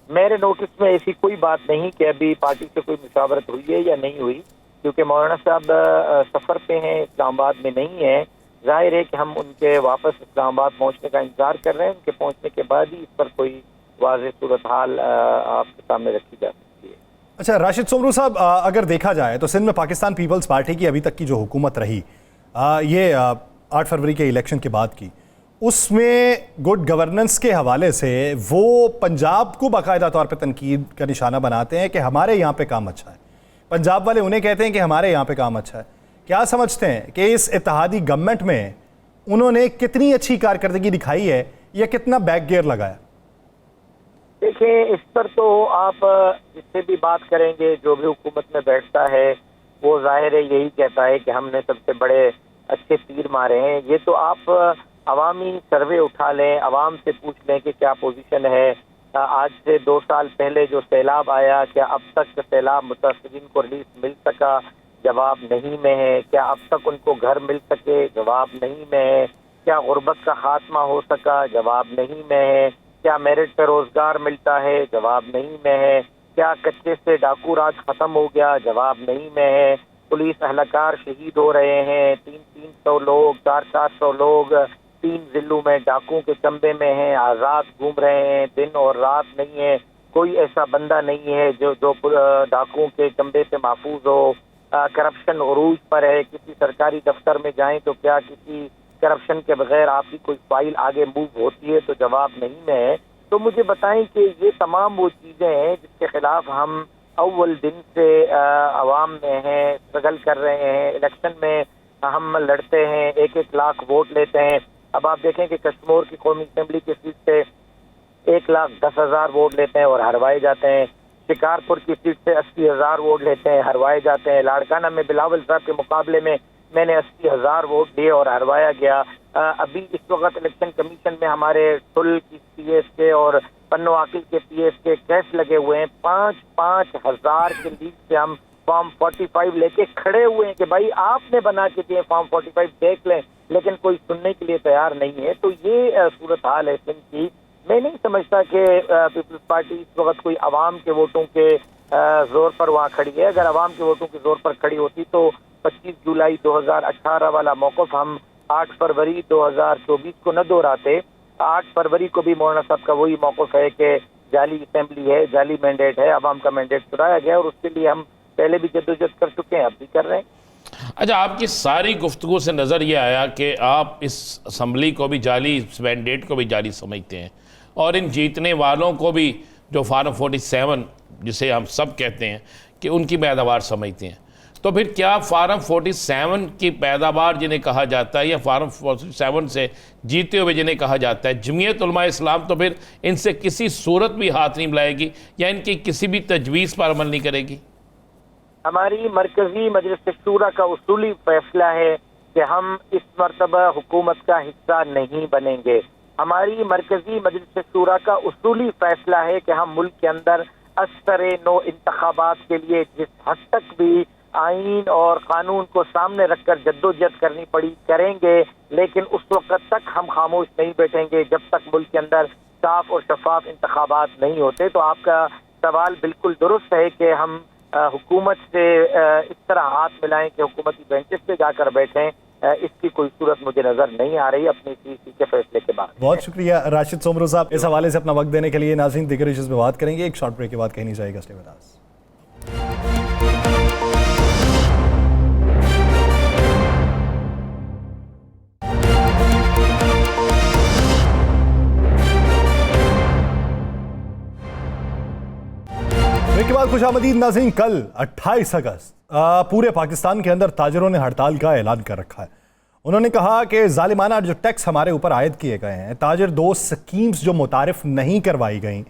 मेरे नोटिस में ऐसी कोई बात नहीं कि अभी पार्टी से कोई मुशावरत हुई है या नहीं हुई, क्योंकि मौलाना साहब सफ़र पे हैं, इस्लामाबाद में नहीं है। जाहिर है कि हम उनके वापस इस्लामाबाद पहुंचने का इंतज़ार कर रहे हैं। उनके पहुंचने के बाद ही इस पर कोई वाज़ेह सूरत हाल आपके सामने रखी जा सकती है। अच्छा राशिद सोमरू साहब, अगर देखा जाए तो सिंध में पाकिस्तान पीपल्स पार्टी की अभी तक की जो हुकूमत रही ये 8 फरवरी के इलेक्शन के बाद की, उसमें गुड गवर्नेंस के हवाले से वो पंजाब को बाकायदा तौर पे तनकीद का निशाना बनाते हैं कि हमारे यहाँ पे काम अच्छा है। पंजाब वाले उन्हें कहते हैं कि हमारे यहाँ पे काम अच्छा है। क्या समझते हैं कि इस इत्तेहादी गवर्नमेंट में उन्होंने कितनी अच्छी कारकर्दगी दिखाई है या कितना बैक गियर लगाया? देखिए, इस पर तो आप जिससे भी बात करेंगे, जो भी हुकूमत में बैठता है वो जाहिर है यही कहता है कि हमने सबसे बड़े अच्छे तीर मारे हैं। ये तो आप अवामी सर्वे उठा लें, अवाम से पूछ लें कि क्या पोजीशन है। आज से 2 साल पहले जो सैलाब आया, क्या अब तक सैलाब मुतासरीन को रिलीफ मिल सका? जवाब नहीं में है। क्या अब तक उनको घर मिल सके? जवाब नहीं में है। क्या गुर्बत का खात्मा हो सका? जवाब नहीं में है। क्या मेरिट पर रोजगार मिलता है? जवाब नहीं में है। क्या कच्चे से डाकू राज खत्म हो गया? जवाब नहीं में है। पुलिस अहलकार शहीद हो रहे हैं, 300 लोग, 400 लोग 3 जिलों में डाकुओं के चंबे में हैं, आज़ाद घूम रहे हैं, दिन और रात नहीं है। कोई ऐसा बंदा नहीं है जो डाकुओं के चंबे से महफूज हो। करप्शन उरूज पर है। किसी सरकारी दफ्तर में जाएं तो क्या किसी करप्शन के बगैर आपकी कोई फाइल आगे मूव होती है? तो जवाब नहीं में है। तो मुझे बताएं कि ये तमाम वो चीज़ें हैं जिसके खिलाफ हम अव्वल दिन से अवाम में हैं, स्ट्रगल कर रहे हैं। इलेक्शन में हम लड़ते हैं, 1-1 लाख वोट लेते हैं। अब आप देखें कि कश्मीर की कौमी असेंबली की सीट से 1,10,000 वोट लेते हैं और हरवाए जाते हैं। शिकारपुर की सीट से 80,000 वोट लेते हैं, हरवाए जाते हैं। लाड़काना में बिलावल साहब के मुकाबले में मैंने 80,000 वोट दिए और हरवाया गया। अभी इस वक्त इलेक्शन कमीशन में हमारे टुल की PSK और पन्नो आकिल के PSK कैश लगे हुए हैं। 5-5 हज़ार के लीड से हम फॉर्म 45 लेके खड़े हुए हैं कि भाई आपने बना के दिए फॉर्म 45, देख लें, लेकिन कोई सुनने के लिए तैयार नहीं है। तो ये सूरत हाल है सिंध की। मैं नहीं समझता कि पीपल्स पार्टी इस वक्त कोई आवाम के वोटों के जोर पर वहाँ खड़ी है। अगर आवाम के वोटों के जोर पर खड़ी होती तो 25 जुलाई 2018 वाला मौक़िफ़ हम 8 फरवरी 2024 को न दोहराते। 8 फरवरी को भी मौलाना साहब का वही मौक़िफ़ है कि जाली असेंबली है, जाली मैंडेट है, आवाम का मैंडेट चुराया गया और उसके लिए हम पहले भी जद्दोजहद कर चुके हैं, अब भी कर रहे हैं। अच्छा, आपकी सारी गुफ्तगू से नज़र ये आया कि आप इस असम्बली को भी जाली, इस मैंडेट को भी जाली समझते हैं और इन जीतने वालों को भी जो फार्म 47 जिसे हम सब कहते हैं कि उनकी पैदावार समझते हैं। तो फिर क्या फार्म 47 की पैदावार जिन्हें कहा जाता है या फार्म 47 से जीते हुए जिन्हें कहा जाता है, जमीयत उलमा इस्लाम तो फिर इनसे किसी सूरत भी हाथ नहीं मिलाएगी या इनकी किसी भी तजवीज़ पर अमल नहीं करेगी? हमारी मरकजी मजलिस शूरा का उसूली फैसला है कि हम इस मरतबा हुकूमत का हिस्सा नहीं बनेंगे। हमारी मरकजी मजलिस शूरा का उसूली फैसला है कि हम मुल्क के अंदर असर नो इंतखाबात के लिए जिस हद तक भी आईन और कानून को सामने रखकर जद्दोजहद करनी पड़ी करेंगे, लेकिन उस वक्त तक हम खामोश नहीं बैठेंगे जब तक मुल्क के अंदर साफ और शफाफ इंतखाबात नहीं होते। तो आपका सवाल बिल्कुल दुरुस्त है कि हम हुकूमत से इस तरह हाथ मिलाएं कि हुकूमती बेंचेस पे जाकर बैठें, इसकी कोई सूरत मुझे नजर नहीं आ रही अपने सीसी के फैसले के बाद। बहुत शुक्रिया राशिद सोमरो साहब इस हवाले से अपना वक्त देने के लिए। नाज़रीन, दीगर इश्यूज़ पे बात करेंगे एक शॉर्ट ब्रेक के बाद, कहीं नहीं जाएगा। Stay with us. के बाद खुशामदीद नाज़रीन, कल 28 अगस्त पूरे पाकिस्तान के अंदर ताजरों ने हड़ताल का ऐलान कर रखा है। उन्होंने कहा कि जालिमाना जो टैक्स हमारे ऊपर आयद किए गए हैं, ताजर दो स्कीम्स जो मुतारिफ नहीं करवाई गई,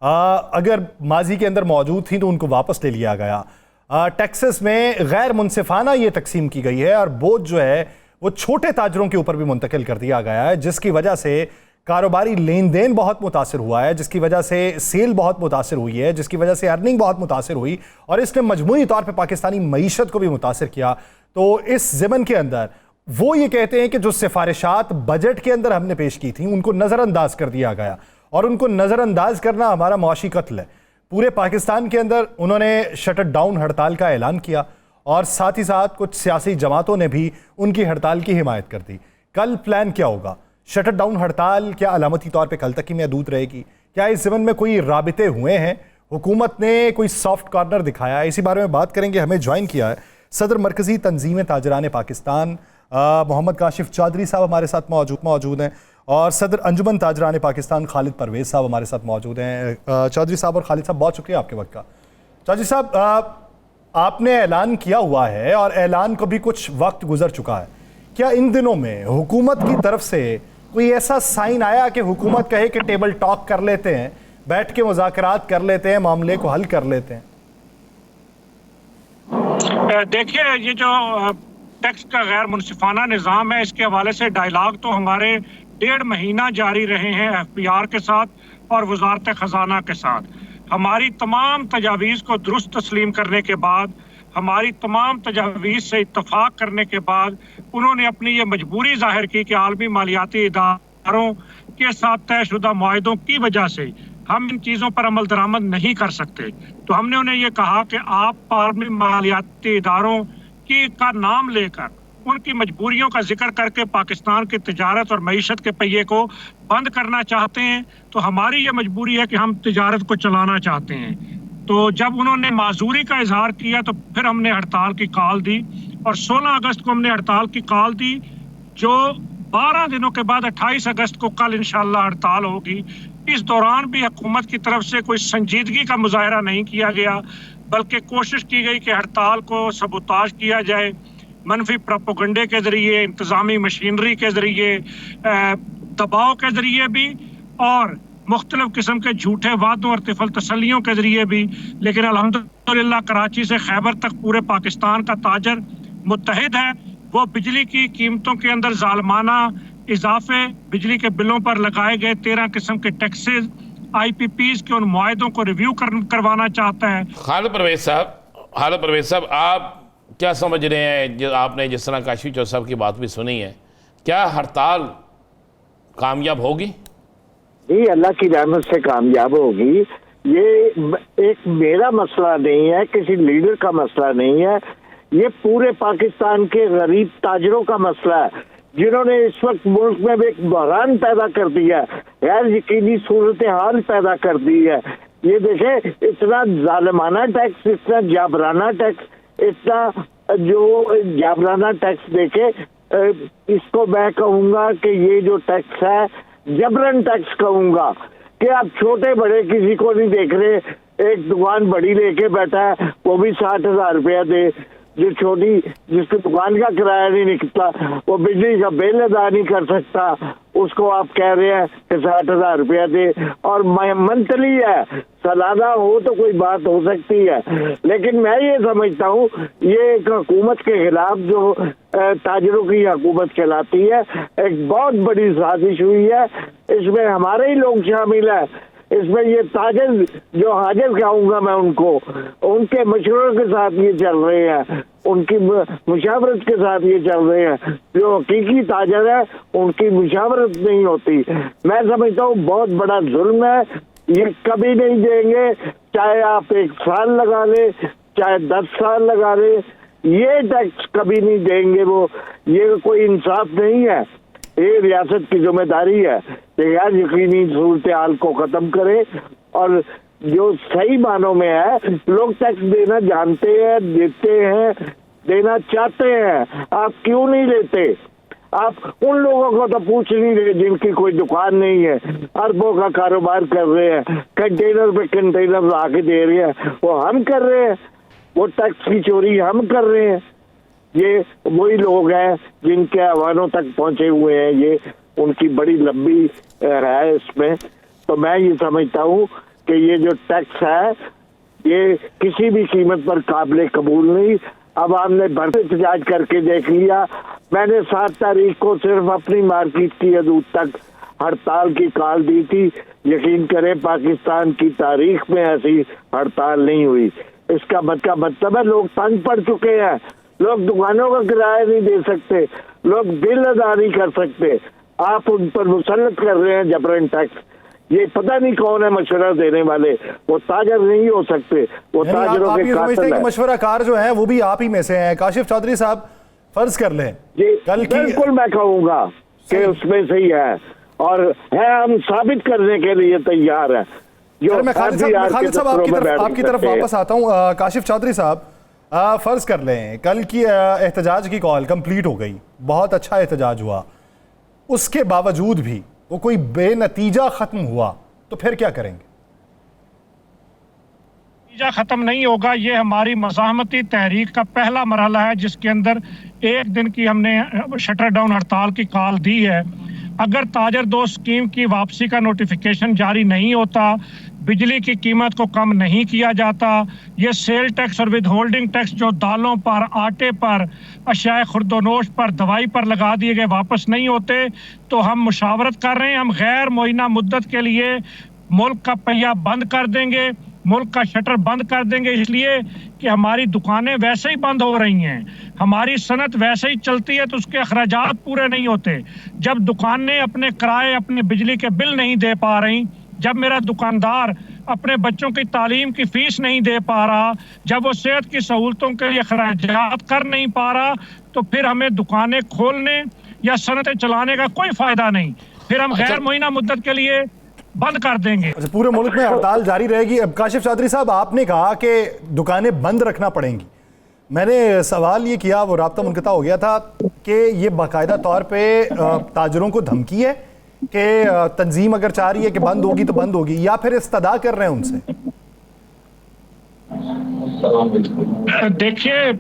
अगर माजी के अंदर मौजूद थी तो उनको वापस ले लिया गया। टैक्सेस में गैर मुनसिफाना ये तकसीम की गई है और बोझ जो है वो छोटे ताजरों के ऊपर भी मुंतकिल कर दिया गया है, जिसकी वजह से कारोबारी लेन देन बहुत मुतासर हुआ है, जिसकी वजह से सेल बहुत मुतासर हुई है, जिसकी वजह से अर्निंग बहुत मुतासर हुई और इसने मजमूई तौर पे पाकिस्तानी मईशत को भी मुतासर किया। तो इस ज़मन के अंदर वो ये कहते हैं कि जो सिफारिशात बजट के अंदर हमने पेश की थी उनको नज़रअंदाज कर दिया गया और उनको नज़रअंदाज करना हमारा मुआशी कत्ल है। पूरे पाकिस्तान के अंदर उन्होंने शटर डाउन हड़ताल का ऐलान किया और साथ ही साथ कुछ सियासी जमातों ने भी उनकी हड़ताल की हिमायत कर दी। कल प्लान क्या होगा? शटर डाउन हड़ताल क्या अलामती तौर पे कल तक ही महदूद रहेगी? क्या इस ज़मन में कोई राबिते हुए हैं? हुकूमत ने कोई सॉफ्ट कॉर्नर दिखाया है? इसी बारे में बात करेंगे। हमें ज्वाइन किया है सदर मरकज़ी तंजीम ताजरान पाकिस्तान मोहम्मद काशिफ चौधरी साहब हमारे साथ मौजूद हैं और सदर अंजुमन ताजरान पाकिस्तान खालिद परवेज़ साहब हमारे साथ मौजूद हैं। चौधरी साहब और खालिद साहब, बहुत शुक्रिया आपके वक्त का। चौधरी साहब, आपने ऐलान किया हुआ है और ऐलान को भी कुछ वक्त गुजर चुका है, क्या इन दिनों में हुकूमत की तरफ से कोई ऐसा साइन आया कि हुकूमत कहे कि टेबल टॉक कर लेते हैं, बैठ के मुज़ाकरात कर लेते हैं, मामले को हल कर लेते हैं? देखिए, ये जो टैक्स का गैर मुनसिफाना निज़ाम है, इसके हवाले से डायलॉग तो हमारे 1.5 महीना जारी रहे हैं FPR के साथ और वजारत ख़जाना के साथ। हमारी तमाम तजावीज़ को दुरुस्त तस्लीम करने के बाद, हमारी तमाम तजावीज़ से इत्तफाक करने के बाद उन्होंने अपनी ये मजबूरी जाहिर की कि आलमी मालियाती इदारों के साथ तयशुदा मुआहदों की वजह से हम इन चीज़ों पर अमल दरामद नहीं कर सकते। तो हमने उन्हें ये कहा कि आप आलमी मालियाती इदारों की का नाम लेकर उनकी मजबूरियों का जिक्र करके पाकिस्तान की तिजारत और मईशत के पहिए को बंद करना चाहते हैं, तो हमारी ये मजबूरी है कि हम तिजारत को चलाना चाहते हैं। तो जब उन्होंने माजूरी का इजहार किया तो फिर हमने हड़ताल की कॉल दी और 16 अगस्त को हमने हड़ताल की कॉल दी, जो 12 दिनों के बाद 28 अगस्त को कल इंशाअल्लाह हड़ताल होगी। इस दौरान भी हुकूमत की तरफ से कोई संजीदगी का मुजाहरा नहीं किया गया, बल्कि कोशिश की गई कि हड़ताल को सबूताज किया जाए, मनफी प्रोपेगेंडे के जरिए, इंतजामी मशीनरी के जरिए, दबाव के जरिए भी और मुख्तलिफ किस्म के झूठे वादों और तिफल तसलियों के जरिए भी। लेकिन अल्हम्दुलिल्लाह कराची से खैबर तक पूरे पाकिस्तान का ताजर मुत्तहिद है। वो बिजली की कीमतों के अंदर जालमाना इजाफे, बिजली के बिलों पर लगाए गए 13 किस्म के टैक्सेस, IPPs के उन मुआहदों को रिव्यू करवाना चाहता है। खालिद परवेज़ साहब, आप क्या समझ रहे हैं? जो आपने जिस तरह काशिफ चौधरी साहब की बात भी सुनी है, क्या हड़ताल कामयाब होगी? जी, अल्लाह की रहमत से कामयाब होगी। ये एक मेरा मसला नहीं है, किसी लीडर का मसला नहीं है, ये पूरे पाकिस्तान के गरीब ताजरों का मसला है, जिन्होंने इस वक्त मुल्क में एक बहरान पैदा कर दिया है, गैर यकीनी सूरत हाल पैदा कर दी है। ये देखें, इतना जालिमाना टैक्स, इतना जाबराना टैक्स, इतना जो जाबराना टैक्स देखे, इसको मैं कहूँगा कि ये जो टैक्स है जबरन टैक्स कहूँगा कि आप छोटे बड़े किसी को नहीं देख रहे। एक दुकान बड़ी लेके बैठा है, वो भी 60,000 रुपया दे, जो छोटी जिसकी दुकान का किराया नहीं निकलता, वो बिजली का बिल अदा नहीं कर सकता, उसको आप कह रहे हैं कि 60,000 रुपया दे। और मंथली है, सालाना हो तो कोई बात हो सकती है, लेकिन मैं ये समझता हूँ ये एक हुकूमत के खिलाफ, जो ताजरों की हुकूमत कहलाती है, एक बहुत बड़ी साजिश हुई है। इसमें हमारे ही लोग शामिल है। इसमें ये ताजर जो हाजिर कहूँगा मैं उनको, उनके मशवरों के साथ ये चल रहे हैं, उनकी मुशावरत के साथ ये चल रहे हैं। जो हकीकी ताजर है उनकी मुशावरत नहीं होती। मैं समझता हूँ बहुत बड़ा जुल्म है, ये कभी नहीं देंगे, चाहे आप 1 साल लगा ले, चाहे 10 साल लगा ले, ये टैक्स कभी नहीं देंगे वो। ये कोई इंसाफ नहीं है, ये रियासत की जिम्मेदारी है कि यार यकीनी सूरत हाल को खत्म करे। और जो सही मानों में है, लोग टैक्स देना जानते हैं, देते हैं, देना चाहते हैं, आप क्यों नहीं लेते? आप उन लोगों को तो पूछ नहीं रहे जिनकी कोई दुकान नहीं है, अरबों का कारोबार कर रहे हैं, कंटेनर पे कंटेनर ला के दे रहे हैं, वो हम कर रहे हैं, वो टैक्स की चोरी हम कर रहे हैं। ये वही लोग हैं जिनके आह्वानों तक पहुंचे हुए हैं, ये उनकी बड़ी लंबी है इसमें। तो मैं ये समझता हूँ कि ये जो टैक्स है ये किसी भी कीमत पर काबिल कबूल नहीं। अब आपने भरपूर एहतजाज करके देख लिया। मैंने 7 तारीख को सिर्फ अपनी मार्केट की हदूद तक हड़ताल की कॉल दी थी। यकीन करें पाकिस्तान की तारीख में ऐसी हड़ताल नहीं हुई। इसका मतलब है लोग तंग पड़ चुके हैं, लोग दुकानों का किराया नहीं दे सकते, लोग बिल अदा नहीं कर सकते, आप उन पर मुसल्लत कर रहे हैं जबरन टैक्स। ये पता नहीं कौन है मशवरा देने वाले, वो ताजर नहीं हो सकते, वो ताजरों के कातिल है। मशवराकार जो है वो भी आप ही में से हैं। काशिफ चौधरी साहब, फर्ज कर लें जी कल की बिल्कुल मैं कहूँगा कि उसमें सही है और है, हम साबित करने के लिए तैयार है। जो मैं खालिद साहब आपकी तरफ वापस आता हूँ। काशिफ चौधरी साहब, फर्ज कर लें कल की एहतजाज की कॉल कंप्लीट हो गई, बहुत अच्छा एहतजाज हुआ, उसके बावजूद भी वो कोई बेनतीजा खत्म हुआ, तो फिर क्या करेंगे? नतीजा खत्म नहीं होगा। ये हमारी मज़ाहमती तहरीक का पहला मरहला है जिसके अंदर 1 दिन की हमने शटर डाउन हड़ताल की कॉल दी है। अगर ताजर 2 स्कीम की वापसी का नोटिफिकेशन जारी नहीं होता, बिजली की कीमत को कम नहीं किया जाता, ये सेल टैक्स और विद होल्डिंग टैक्स जो दालों पर, आटे पर, अशियाए खुर्दोनोश पर, दवाई पर लगा दिए गए वापस नहीं होते, तो हम मुशावरत कर रहे हैं, हम गैर मुअय्यना मुद्दत के लिए मुल्क का पहिया बंद कर देंगे, मुल्क का शटर बंद कर देंगे। इसलिए कि हमारी दुकानें वैसे ही बंद हो रही हैं, हमारी सनत वैसे ही चलती है, तो उसके अखराजात पूरे नहीं होते। जब दुकानें अपने किराए, अपने बिजली के बिल नहीं दे पा रही, जब मेरा दुकानदार अपने बच्चों की तालीम की फीस नहीं दे पा रहा, जब वो सेहत की सहूलतों के लिए खर्चात कर नहीं पा रहा, तो फिर हमें दुकानें खोलने या सनतें चलाने का कोई फायदा नहीं। फिर हम गैर मुअय्यना मुद्दत के लिए बंद कर देंगे। अच्छा, पूरे मुल्क में हड़ताल जारी रहेगी। अब काशिफ चौधरी साहब, आपने कहा कि दुकानें बंद रखना पड़ेंगी। मैंने सवाल ये किया, वो राब्ता मुनक़ता हो गया था, कि ये बाकायदा तौर पे ताजरों को धमकी है कि तंजीम अगर चाह रही है कि बंद होगी तो बंद होगी, या फिर इस्तदा कर रहे हैं उनसे? देखिए,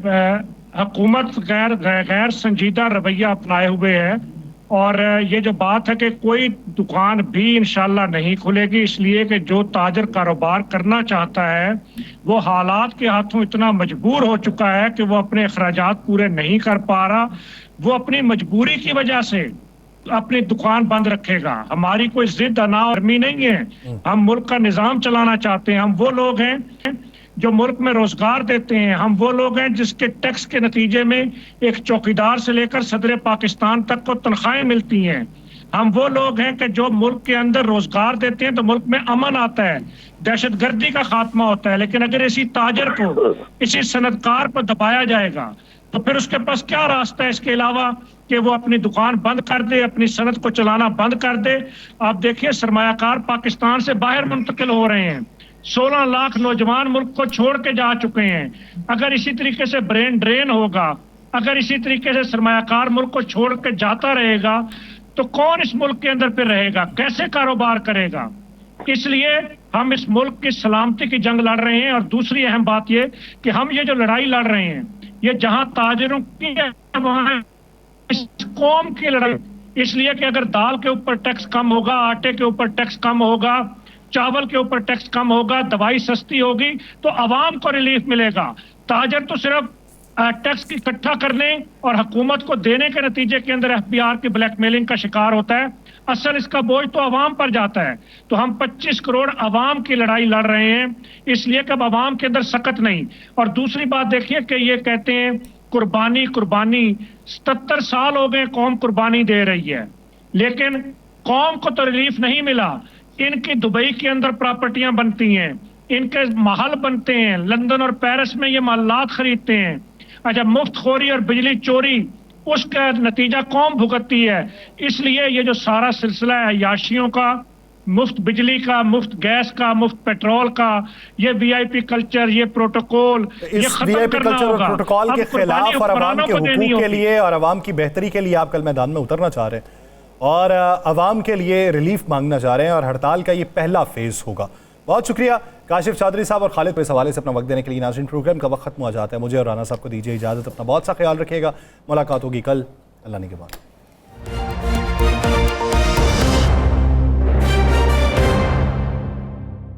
हुकूमत गैर संजीदा रवैया अपनाए हुए है, और ये जो बात है कि कोई दुकान भी इंशाल्लाह नहीं खुलेगी, इसलिए कि जो ताजर कारोबार करना चाहता है वो हालात के हाथों इतना मजबूर हो चुका है कि वो अपने अखराजात पूरे नहीं कर पा रहा, वो अपनी मजबूरी की वजह से अपनी दुकान बंद रखेगा। हमारी कोई जिद अनामी नहीं है, हम मुल्क का निज़ाम चलाना चाहते हैं, हम वो लोग हैं जो मुल्क में रोजगार देते हैं, हम वो लोग हैं जिसके टैक्स के नतीजे में एक चौकीदार से लेकर सदर पाकिस्तान तक को तनख्वाहें मिलती हैं, हम वो लोग हैं कि जो मुल्क के अंदर रोजगार देते हैं तो मुल्क में अमन आता है, दहशतगर्दी का खात्मा होता है। लेकिन अगर इसी ताजर को, इसी सनतकार पर दबाया जाएगा तो फिर उसके पास क्या रास्ता है इसके अलावा कि वो अपनी दुकान बंद कर दे, अपनी सनत को चलाना बंद कर दे। आप देखिए, सरमायाकार पाकिस्तान से बाहर मुंतकिल हो रहे हैं, 16 लाख नौजवान मुल्क को छोड़ के जा चुके हैं। अगर इसी तरीके से ब्रेन ड्रेन होगा, अगर इसी तरीके से सरमायाकार मुल्क को छोड़ के जाता रहेगा, तो कौन इस मुल्क के अंदर फिर रहेगा, कैसे कारोबार करेगा? इसलिए हम इस मुल्क की सलामती की जंग लड़ रहे हैं। और दूसरी अहम बात यह कि हम ये जो लड़ाई लड़ रहे हैं, ये जहां ताजरों की है वहां इस कौम की लड़ाई। इसलिए कि अगर दाल के ऊपर टैक्स कम होगा, आटे के ऊपर टैक्स कम होगा, चावल के ऊपर टैक्स कम होगा, दवाई सस्ती होगी, तो आवाम को रिलीफ मिलेगा। ताजर तो सिर्फ टैक्स इकट्ठा करने और हुकूमत को देने के नतीजे के अंदर एफबीआर की ब्लैकमेलिंग का शिकार होता है। असल इसका बोझ तो अवाम पर जाता है। तो हम 25 करोड़ अवाम की लड़ाई लड़ रहे हैं, इसलिए कि अब अवाम के अंदर सकत नहीं। और दूसरी बात देखिए कि ये कहते हैं कुर्बानी कुर्बानी, 77 साल हो गए कौम कुर्बानी दे रही है, लेकिन कौम को तो रिलीफ नहीं मिला। इनकी दुबई के अंदर प्रॉपर्टियां बनती हैं, इनके महल बनते हैं, लंदन और पेरिस में ये मालात खरीदते हैं। अच्छा, मुफ्तखोरी और बिजली चोरी, उसका नतीजा कौम भुगतती है। इसलिए ये जो सारा सिलसिला है अय्याशियों का, मुफ्त बिजली का, मुफ्त गैस का, मुफ्त पेट्रोल का, ये वीआईपी कल्चर, ये प्रोटोकॉल, ये इस खत्म वीआईपी करना कल्चर और होगा। प्रोटोकॉल के अब कुर्बानी खिलाफ और अवाम के हुक्मरानों को देनी हुकूक के होगी। लिए और अवाम की बेहतरी के लिए आप कल मैदान में उतरना चाह रहे हैं और अवाम के लिए रिलीफ मांगना चाह रहे हैं और हड़ताल का ये पहला फेज होगा। बहुत शुक्रिया काशिफ चौधरी साहब और खालिद को इस हवाले से अपना वक्त देने के लिए। नाज़रीन, प्रोग्राम का वक्त खत्म हो जाता है, मुझे और राना साहब को दीजिए इजाज़त। अपना बहुत सा ख्याल रखिएगा। मुलाकात होगी कल, अल्लाह ने के बाद।